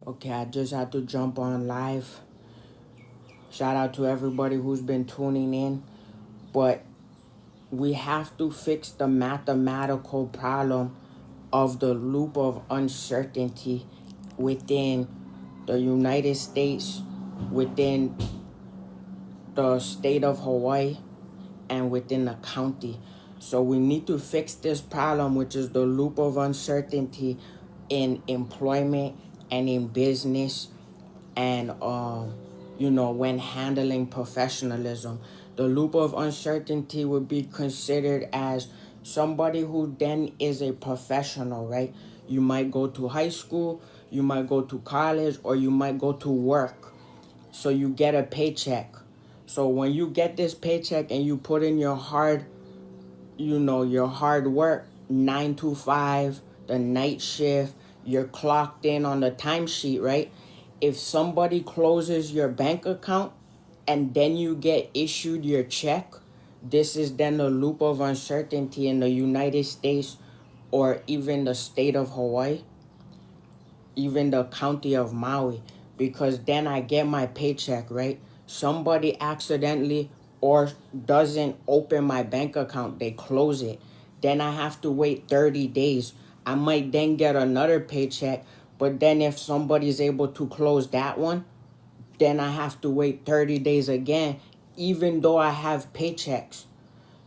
Okay, I just had to jump on live. Shout out to everybody who's been tuning in. But we have to fix the mathematical problem of the loop of uncertainty within the United States, within the state of Hawaii, and within the county. So we need to fix this problem, which is the loop of uncertainty in employment and in business and when handling professionalism. The loop of uncertainty would be considered as somebody who then is a professional, right? You might go to high school, you might go to college, or you might go to work. So you get a paycheck. So when you get this paycheck and you put in your hard work, 9 to 5, the night shift, you're clocked in on the timesheet, right? If somebody closes your bank account and then you get issued your check, this is then the loop of uncertainty in the United States or even the state of Hawaii, even the county of Maui, because then I get my paycheck, right? Somebody accidentally or doesn't open my bank account, they close it. Then I have to wait 30 days. I might then get another paycheck, but then if somebody's able to close that one, then I have to wait 30 days again, even though I have paychecks.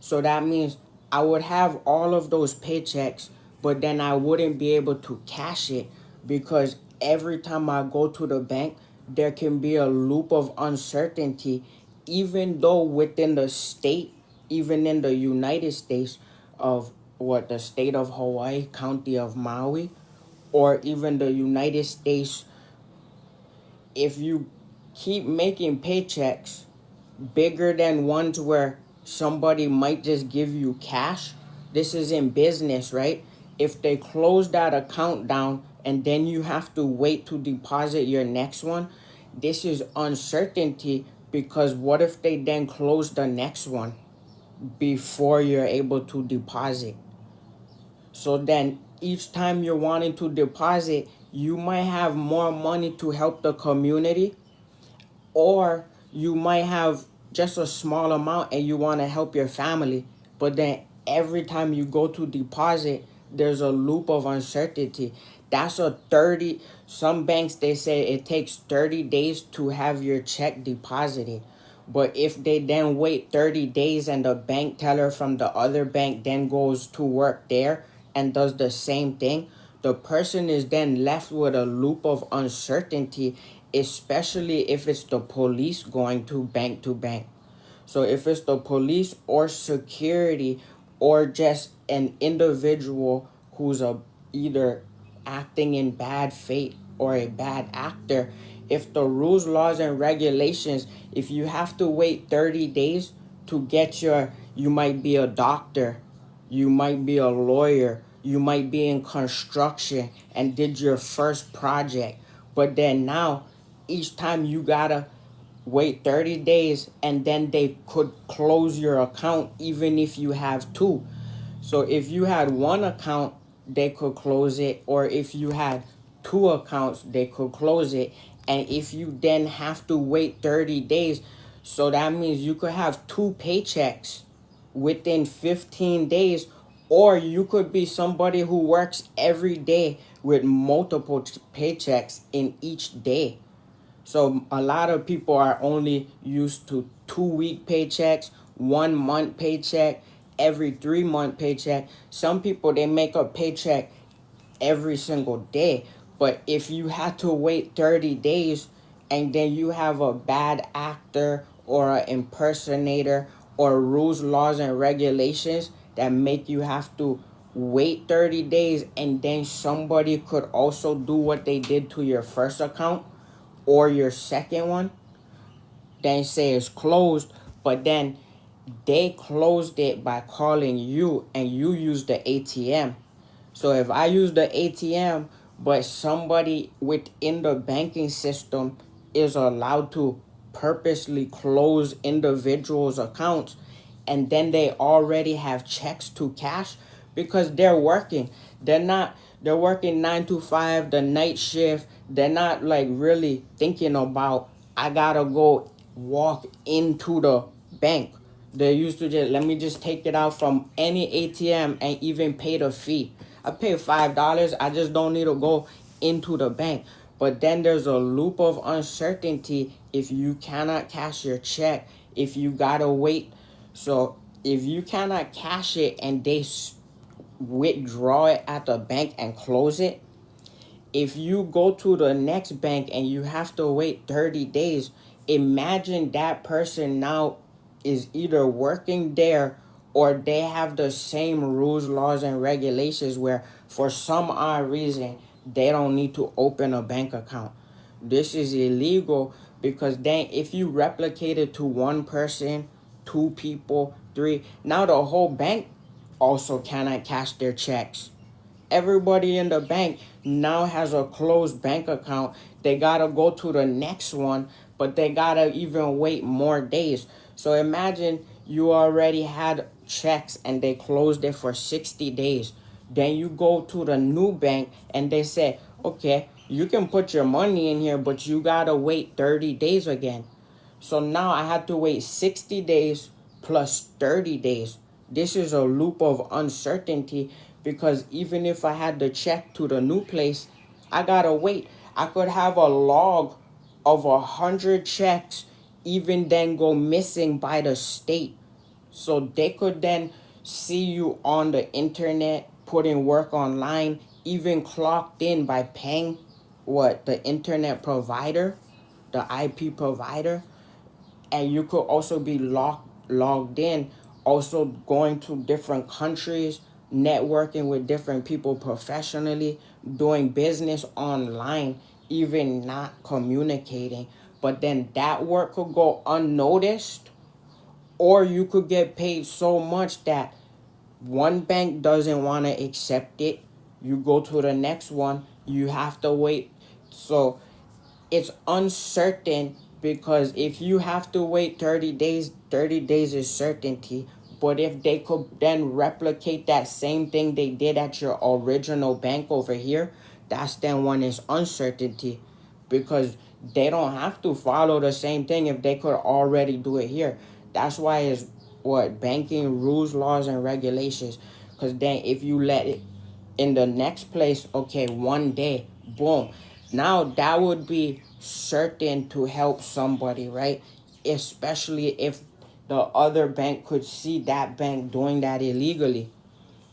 So that means I would have all of those paychecks, but then I wouldn't be able to cash it because every time I go to the bank, there can be a loop of uncertainty, even though within the state, even in the United States of the state of Hawaii, county of Maui, or even the United States, if you keep making paychecks bigger than ones where somebody might just give you cash, this is in business, right? If they close that account down and then you have to wait to deposit your next one, this is uncertainty, because what if they then close the next one before you're able to deposit? So then each time you're wanting to deposit, you might have more money to help the community, or you might have just a small amount and you want to help your family. But then every time you go to deposit, there's a loop of uncertainty. That's a 30, some banks, they say it takes 30 days to have your check deposited. But if they then wait 30 days and the bank teller from the other bank then goes to work there and does the same thing, the person is then left with a loop of uncertainty, especially if it's the police going to bank to bank. So if it's the police or security or just an individual who's either acting in bad faith or a bad actor, if the rules, laws, and regulations, if you have to wait 30 days to get you might be a doctor, you might be a lawyer, you might be in construction and did your first project, but then now each time you gotta wait 30 days and then they could close your account even if you have two. So if you had one account, they could close it, or if you had two accounts, they could close it. And if you then have to wait 30 days, so that means you could have two paychecks within 15 days, or you could be somebody who works every day with multiple paychecks in each day. So a lot of people are only used to 2 week paychecks, 1 month paycheck, every 3 month paycheck. Some people, they make a paycheck every single day. But if you had to wait 30 days and then you have a bad actor or an impersonator or rules, laws, and regulations that make you have to wait 30 days, and then somebody could also do what they did to your first account or your second one, then say it's closed, but then they closed it by calling you and you use the ATM. So if I use the ATM, but somebody within the banking system is allowed to purposely close individuals' accounts, and then they already have checks to cash because they're working. They're not They're working 9 to 5, the night shift. They're not like really thinking about, I gotta go walk into the bank. They used to just, let me just take it out from any ATM and even pay the fee. I pay $5. I just don't need to go into the bank. But then there's a loop of uncertainty if you cannot cash your check, if you gotta wait. So if you cannot cash it and they withdraw it at the bank and close it, if you go to the next bank and you have to wait 30 days, imagine that person now is either working there or they have the same rules, laws, and regulations where for some odd reason they don't need to open a bank account. This is illegal because then if you replicate it to one person, two people, three, now the whole bank also cannot cash their checks. Everybody in the bank now has a closed bank account. They gotta go to the next one, but they gotta even wait more days. So imagine you already had checks and they closed it for 60 days. Then you go to the new bank and they say, okay, you can put your money in here, but you gotta wait 30 days again. So now I had to wait 60 days plus 30 days. This is a loop of uncertainty because even if I had the check to the new place, I gotta wait. I could have a log of 100 checks, even then go missing by the state. So they could then see you on the internet, putting work online, even clocked in by paying the internet provider, the IP provider. And you could also be logged in, also going to different countries, networking with different people professionally, doing business online, even not communicating. But then that work could go unnoticed, or you could get paid so much that one bank doesn't want to accept it. You go to the next one, you have to wait. So it's uncertain because if you have to wait 30 days, 30 days is certainty. But if they could then replicate that same thing they did at your original bank over here, that's then when it's uncertainty because they don't have to follow the same thing if they could already do it here. That's why it's banking rules, laws, and regulations. Because then if you let it in the next place, okay, one day, boom. Now that would be certain to help somebody, right? Especially if the other bank could see that bank doing that illegally.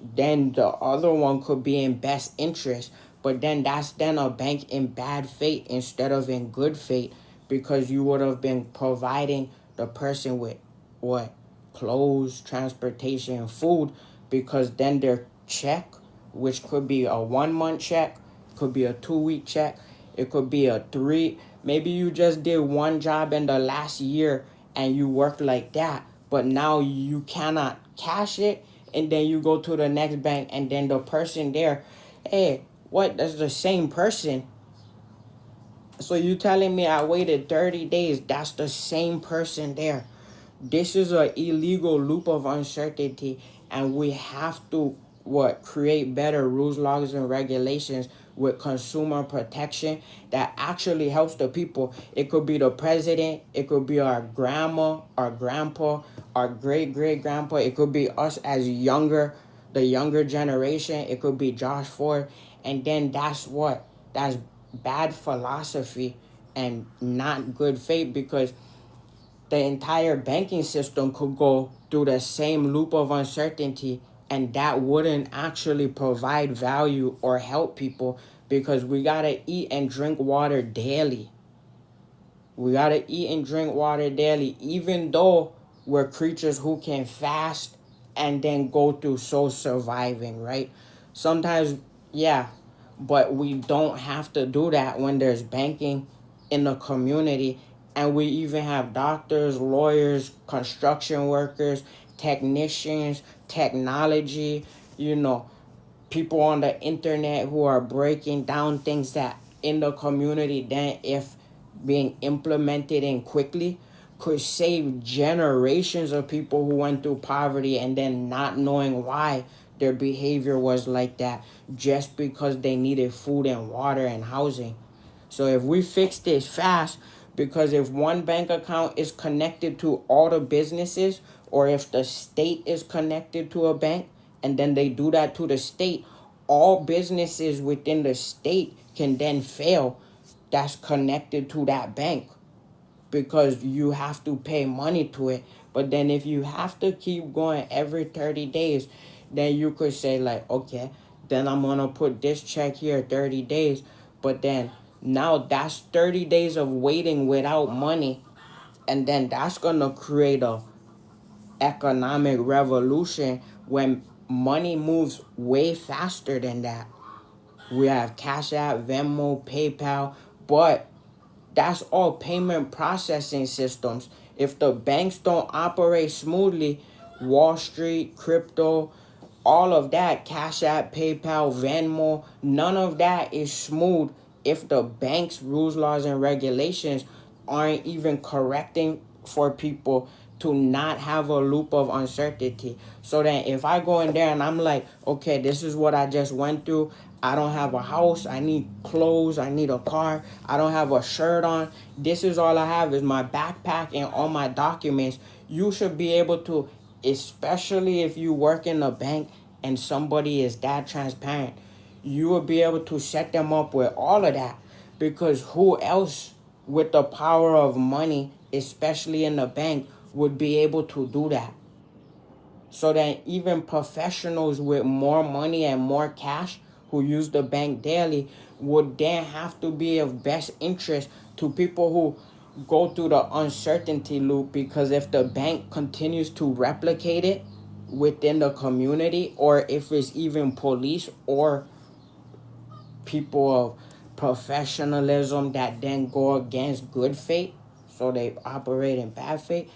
Then the other one could be in best interest. But then that's then a bank in bad faith instead of in good faith because you would have been providing the person with what? Clothes, transportation, food, because then their check, which could be a 1 month check, could be a 2 week check, it could be a three. Maybe you just did one job in the last year and you worked like that, but now you cannot cash it. And then you go to the next bank and then the person there, hey, what? That's the same person. So you telling me I waited 30 days, that's the same person there. This is an illegal loop of uncertainty, and we have to create better rules, laws, and regulations with consumer protection that actually helps the people. It could be the president, it could be our grandma, our grandpa, our great grandpa, it could be us as the younger generation, it could be Josh Ford, and then that's bad philosophy and not good faith because the entire banking system could go through the same loop of uncertainty and that wouldn't actually provide value or help people because we gotta eat and drink water daily. We gotta eat and drink water daily, even though we're creatures who can fast and then go through soul surviving, right? Sometimes, yeah, but we don't have to do that when there's banking in the community. And we even have doctors, lawyers, construction workers, technicians, technology, people on the internet who are breaking down things that in the community then if being implemented in quickly could save generations of people who went through poverty and then not knowing why their behavior was like that just because they needed food and water and housing. So if we fix this fast, because if one bank account is connected to all the businesses, or if the state is connected to a bank, and then they do that to the state, all businesses within the state can then fail that's connected to that bank, because you have to pay money to it. But then if you have to keep going every 30 days, then you could say like, okay, then I'm going to put this check here 30 days. But then now that's 30 days of waiting without money. And then that's going to create a economic revolution when money moves way faster than that. We have Cash App, Venmo, PayPal, but that's all payment processing systems. If the banks don't operate smoothly, Wall Street, crypto, all of that, Cash App, PayPal, Venmo, none of that is smooth if the bank's rules, laws, and regulations aren't even correcting for people to not have a loop of uncertainty. So that if I go in there and I'm like, okay, this is what I just went through. I don't have a house. I need clothes. I need a car. I don't have a shirt on. This is all I have is my backpack and all my documents. You should be able to, especially if you work in a bank and somebody is that transparent, you will be able to set them up with all of that. Because who else with the power of money, especially in the bank, would be able to do that? So that even professionals with more money and more cash who use the bank daily would then have to be of best interest to people who go through the uncertainty loop. Because if the bank continues to replicate it within the community, or if it's even police or people of professionalism that then go against good faith, so they operate in bad faith,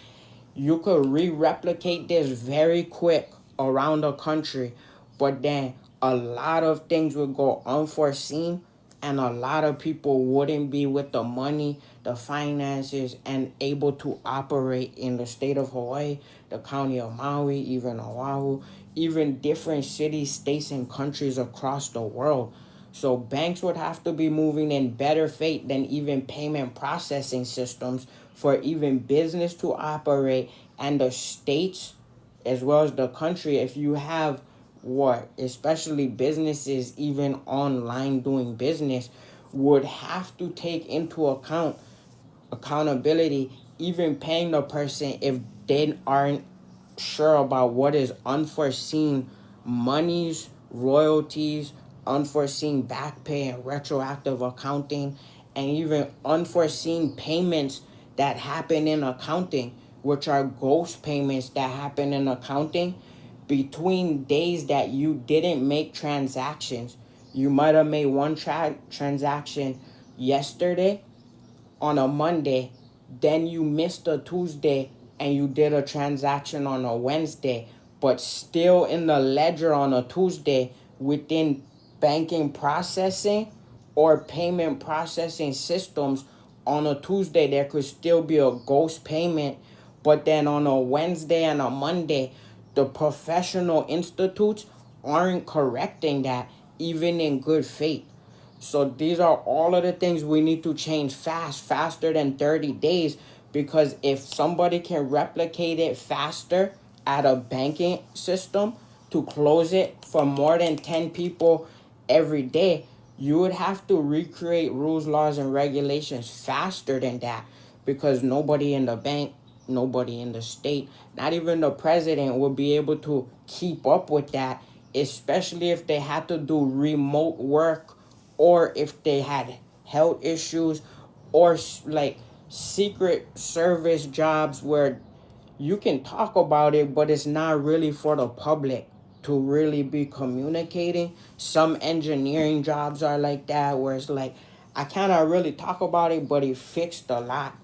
you could replicate this very quick around the country. But then a lot of things would go unforeseen, and a lot of people wouldn't be with the money, the finances, and able to operate in the state of Hawaii, the county of Maui, even Oahu, even different cities, states, and countries across the world. So banks would have to be moving in better faith than even payment processing systems for even business to operate, and the states as well as the country. If you have what, especially businesses even online doing business, would have to take into account accountability, even paying the person if they aren't sure about what is unforeseen monies, royalties, unforeseen back pay and retroactive accounting, and even unforeseen payments that happen in accounting, which are ghost payments that happen in accounting between days that you didn't make transactions. You might have made one transaction yesterday on a Monday, then you missed a Tuesday and you did a transaction on a Wednesday, but still in the ledger on a Tuesday within banking processing or payment processing systems. On a Tuesday, there could still be a ghost payment, but then on a Wednesday and a Monday, the professional institutes aren't correcting that, even in good faith. So these are all of the things we need to change fast, faster than 30 days. Because if somebody can replicate it faster at a banking system to close it for more than 10 people every day, you would have to recreate rules, laws, and regulations faster than that. Because nobody in the bank, nobody in the state, not even the president will be able to keep up with that, especially if they had to do remote work, or if they had health issues, or like secret service jobs where you can talk about it, but it's not really for the public to really be communicating. Some engineering jobs are like that, where it's like, I cannot really talk about it, but it fixed a lot.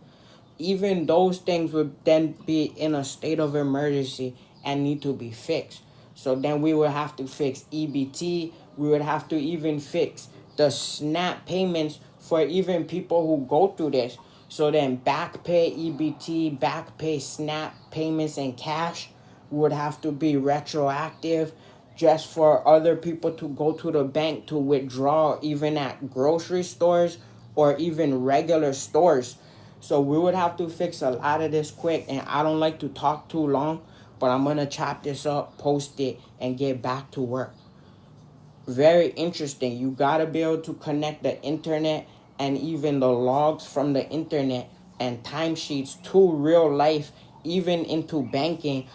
Even those things would then be in a state of emergency and need to be fixed. So then we would have to fix EBT. We would have to even fix the SNAP payments for even people who go through this. So then back pay, EBT, back pay, SNAP payments in cash would have to be retroactive. just for other people to go to the bank to withdraw, even at grocery stores or even regular stores. So we would have to fix a lot of this quick. And I don't like to talk too long, but I'm going to chop this up, post it, and get back to work. Very interesting. You got to be able to connect the internet and even the logs from the internet and timesheets to real life, even into banking,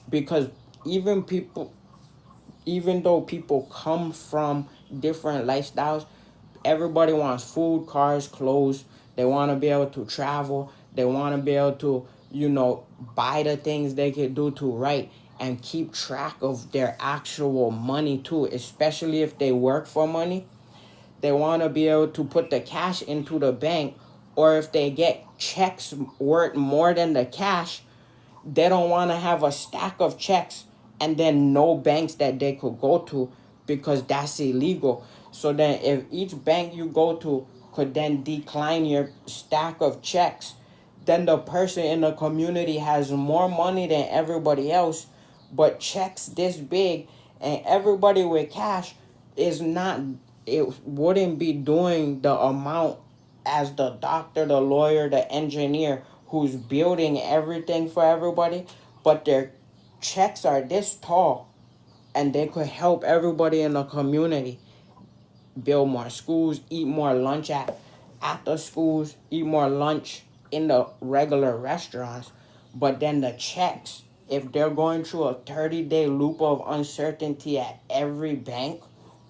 because even people, even though people come from different lifestyles, everybody wants food, cars, clothes. They want to be able to travel. They want to be able to, buy the things they could do to right and keep track of their actual money too, especially if they work for money. They want to be able to put the cash into the bank, or if they get checks worth more than the cash, they don't want to have a stack of checks and then no banks that they could go to, because that's illegal. So then if each bank you go to could then decline your stack of checks, then the person in the community has more money than everybody else, but checks this big, and everybody with cash is not, it wouldn't be doing the amount as the doctor, the lawyer, the engineer who's building everything for everybody, but their checks are this tall and they could help everybody in the community build more schools, eat more lunch at the schools, eat more lunch in the regular restaurants. But then the checks, if they're going through a 30-day loop of uncertainty at every bank,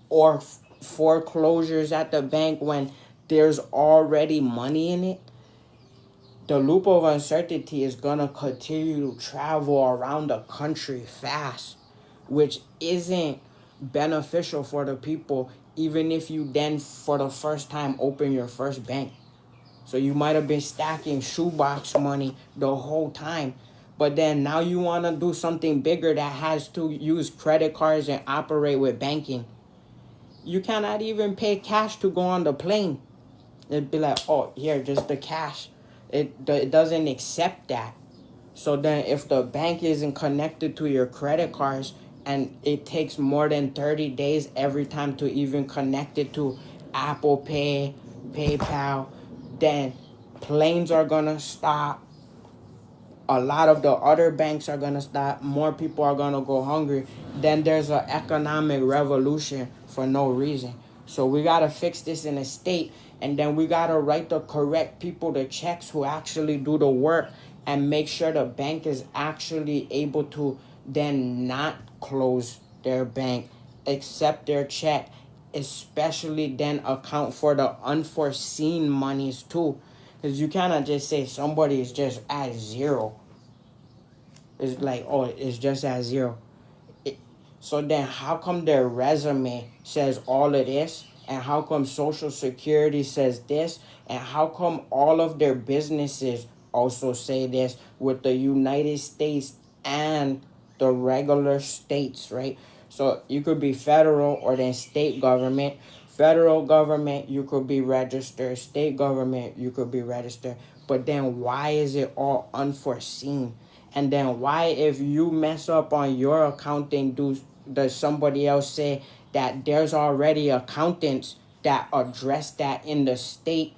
or foreclosures at the bank when there's already money in it, the loop of uncertainty is going to continue to travel around the country fast, which isn't beneficial for the people, even if you then for the first time open your first bank. So you might have been stacking shoebox money the whole time, but then now you want to do something bigger that has to use credit cards and operate with banking. You cannot even pay cash to go on the plane. It'd be like, oh, here, just the cash. It doesn't accept that. So then if the bank isn't connected to your credit cards and it takes more than 30 days every time to even connect it to Apple Pay, PayPal, then planes are going to stop. A lot of the other banks are going to stop. More people are going to go hungry. Then there's an economic revolution for no reason. So we got to fix this in a state. And then we got to write the correct people the checks who actually do the work, and make sure the bank is actually able to then not close their bank, accept their check, especially then account for the unforeseen monies too. Because you cannot just say somebody is just at zero. It's like, oh, it's just at zero. So then how come their resume says all of this? And how come Social Security says this? And how come all of their businesses also say this with the United States and the regular states, right? So you could be federal or then state government. Federal government, you could be registered. State government, you could be registered. But then why is it all unforeseen? And then why, if you mess up on your accounting, does somebody else say that there's already accountants that address that in the state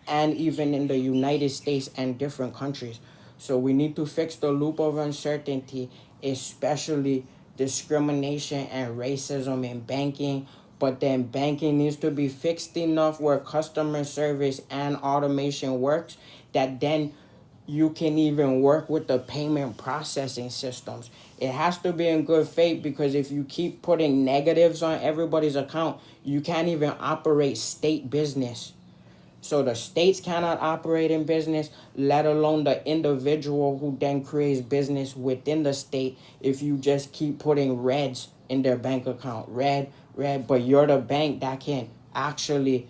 and even in the United States and different countries? So we need to fix the loop of uncertainty, especially discrimination and racism in banking. But then banking needs to be fixed enough where customer service and automation works, that then you can even work with the payment processing systems. It has to be in good faith, because if you keep putting negatives on everybody's account, you can't even operate state business. So the states cannot operate in business, let alone the individual who then creates business within the state, if you just keep putting reds in their bank account. Red, but you're the bank that can actually,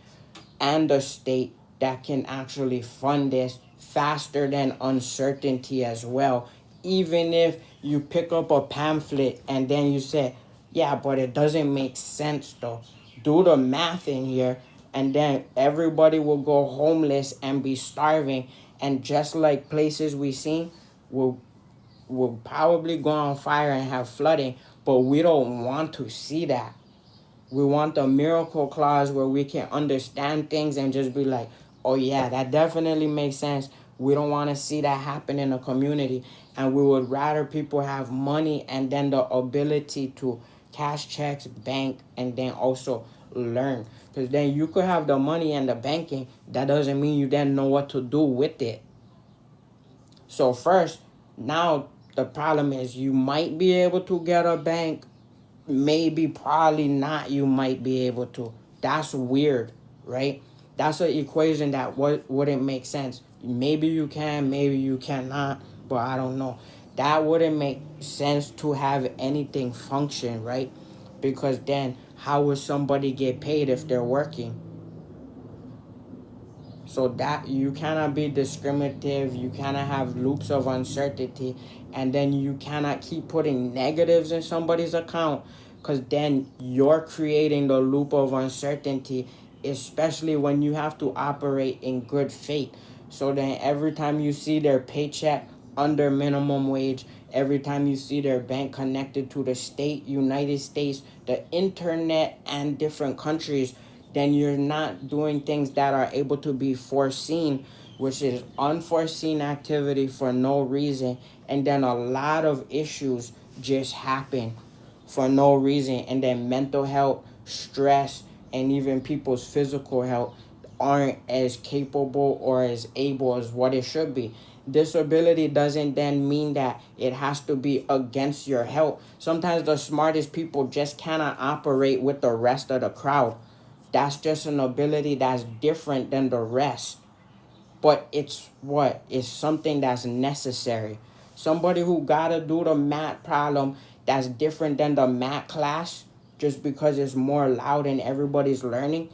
and the state that can actually fund this faster than uncertainty as well. Even if you pick up a pamphlet and then you say, yeah, but it doesn't make sense though. Do the math in here, and then everybody will go homeless and be starving. And just like places we seen will probably go on fire and have flooding. But we don't want to see that. We want the miracle clause where we can understand things and just be like, oh yeah, that definitely makes sense. We don't want to see that happen in a community. And we would rather people have money and then the ability to cash checks, bank, and then also learn. Because then you could have the money and the banking. That doesn't mean you then know what to do with it. So first, now the problem is you might be able to get a bank, maybe, probably not, you might be able to. That's weird, right? That's an equation that wouldn't make sense. Maybe you can, maybe you cannot, but I don't know. That wouldn't make sense to have anything function, right? Because then how would somebody get paid if they're working? So that you cannot be discriminative, you cannot have loops of uncertainty, and then you cannot keep putting negatives in somebody's account, because then you're creating the loop of uncertainty, especially when you have to operate in good faith. So then every time you see their paycheck under minimum wage, every time you see their bank connected to the state, United States, the internet, and different countries, then you're not doing things that are able to be foreseen, which is unforeseen activity for no reason. And then a lot of issues just happen for no reason. And then mental health, stress, and even people's physical health aren't as capable or as able as what it should be. Disability doesn't then mean that it has to be against your health. Sometimes the smartest people just cannot operate with the rest of the crowd. That's just an ability that's different than the rest. But it's what? It's something that's necessary. Somebody who gotta do the math problem that's different than the math class just because it's more loud and everybody's learning,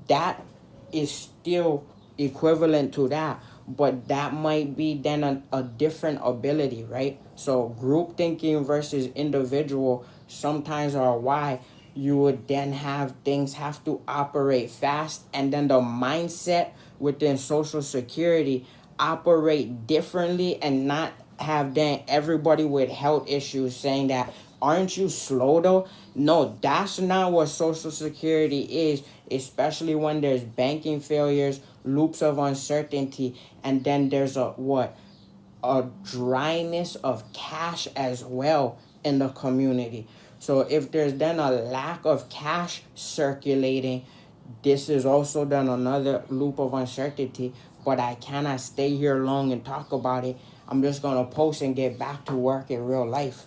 that is still equivalent to that. But that might be then a different ability, right? So group thinking versus individual sometimes are why you would then have things have to operate fast, and then the mindset within Social Security operate differently, and not have then everybody with health issues saying that, aren't you slow though? No, that's not what Social Security is, especially when there's banking failures, loops of uncertainty, and then there's a dryness of cash as well in the community. So if there's then a lack of cash circulating, this is also then another loop of uncertainty. But I cannot stay here long and talk about it. I'm just going to post and get back to work in real life.